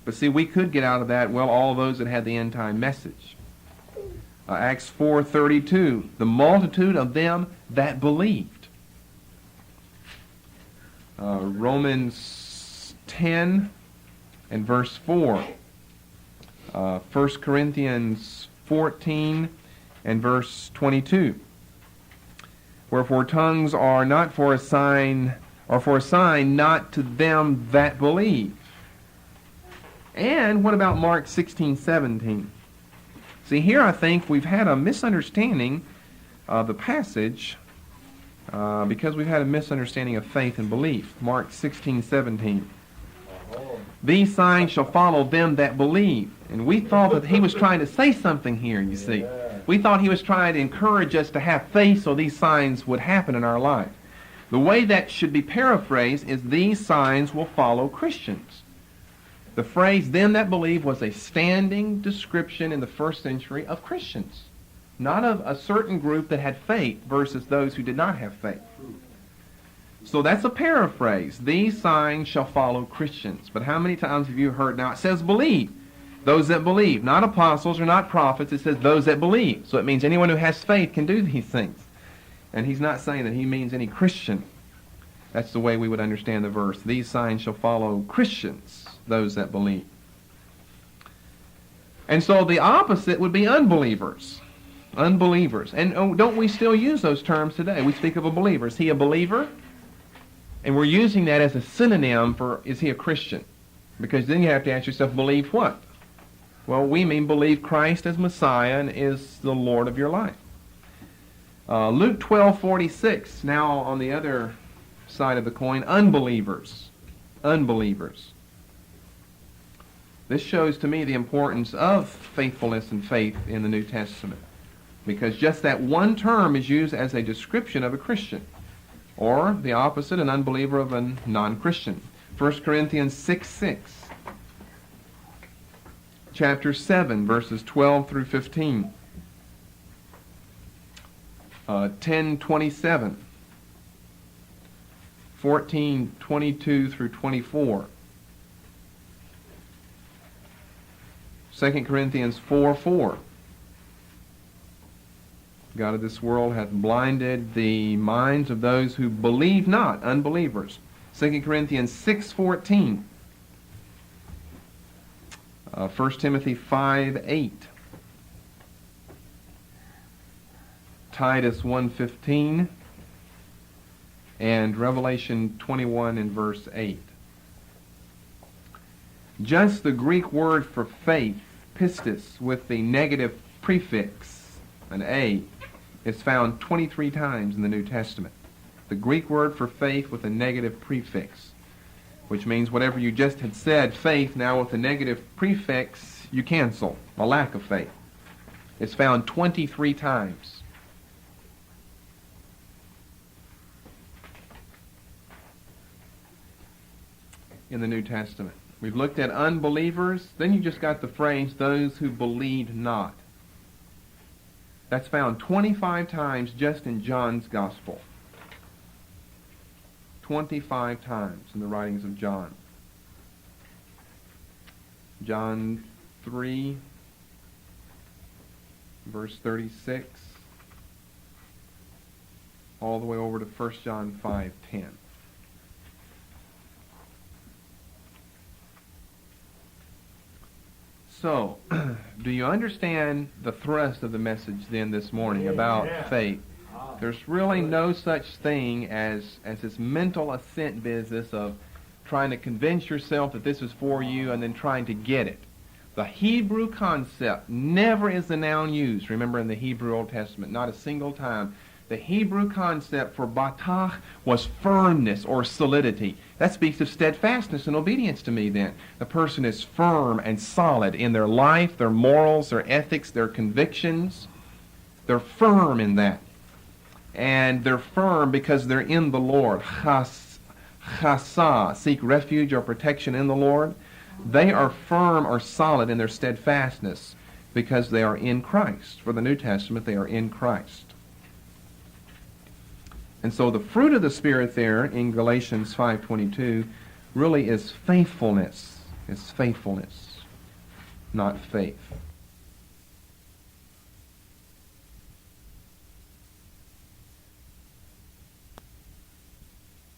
But see, we could get out of that, well, all those that had the end time message. Acts 4:32, the multitude of them that believed. Romans 10 and verse 4. 1 Corinthians 14 and verse 22. Wherefore tongues are not for a sign, or for a sign not to them that believe. And what about Mark 16:17? See, here I think we've had a misunderstanding of the passage because we've had a misunderstanding of faith and belief. Mark 16:17. These signs shall follow them that believe. And we thought that he was trying to say something here, you see. We thought he was trying to encourage us to have faith so these signs would happen in our life. The way that should be paraphrased is these signs will follow Christians. The phrase, them that believe, was a standing description in the first century of Christians. not of a certain group that had faith versus those who did not have faith. So that's a paraphrase. These signs shall follow Christians. But how many times have you heard, now it says believe. Those that believe, not apostles or not prophets, it says those that believe. So it means anyone who has faith can do these things. And he's not saying that he means any Christian. That's the way we would understand the verse. These signs shall follow Christians, those that believe. And so the opposite would be unbelievers. Unbelievers. And don't we still use those terms today? We speak of a believer. Is he a believer? And we're using that as a synonym for, is he a Christian? Because then you have to ask yourself, believe what? Well, we mean believe Christ as Messiah and is the Lord of your life. Luke 12:46, now on the other side of the coin, unbelievers. Unbelievers. This shows to me the importance of faithfulness and faith in the New Testament. Because just that one term is used as a description of a Christian. Or the opposite, an unbeliever of a non-Christian. 1 Corinthians 6:6. Chapter 7, verses 12 through 15. 10:27. 14:22 through 24. 2 Corinthians 4:4. God of this world hath blinded the minds of those who believe not, unbelievers. 2 Corinthians 6:14. 1 Timothy 5:8. Titus 1:15. And Revelation 21 and verse 8. Just the Greek word for faith, pistis, with the negative prefix, an A, is found 23 times in the New Testament. The Greek word for faith with a negative prefix, which means whatever you just had said, faith, now with a negative prefix, you cancel, a lack of faith. It's found 23 times. In the New Testament. We've looked at unbelievers, then you just got the phrase, those who believed not. That's found 25 times just in John's Gospel. 25 times in the writings of John. John 3, verse 36, all the way over to 1 John 5:10. So, do you understand the thrust of the message then this morning about faith? There's really no such thing as this mental assent business of trying to convince yourself that this is for you and then trying to get it. The Hebrew concept never is the noun used. Remember in the Hebrew Old Testament, not a single time. The Hebrew concept for batach was firmness or solidity. That speaks of steadfastness and obedience to me then. The person is firm and solid in their life, their morals, their ethics, their convictions. They're firm in that. And they're firm because they're in the Lord. Chasa, seek refuge or protection in the Lord. They are firm or solid in their steadfastness because they are in Christ. For the New Testament, they are in Christ. And so the fruit of the Spirit there in Galatians 5:22 really is faithfulness. It's faithfulness, not faith.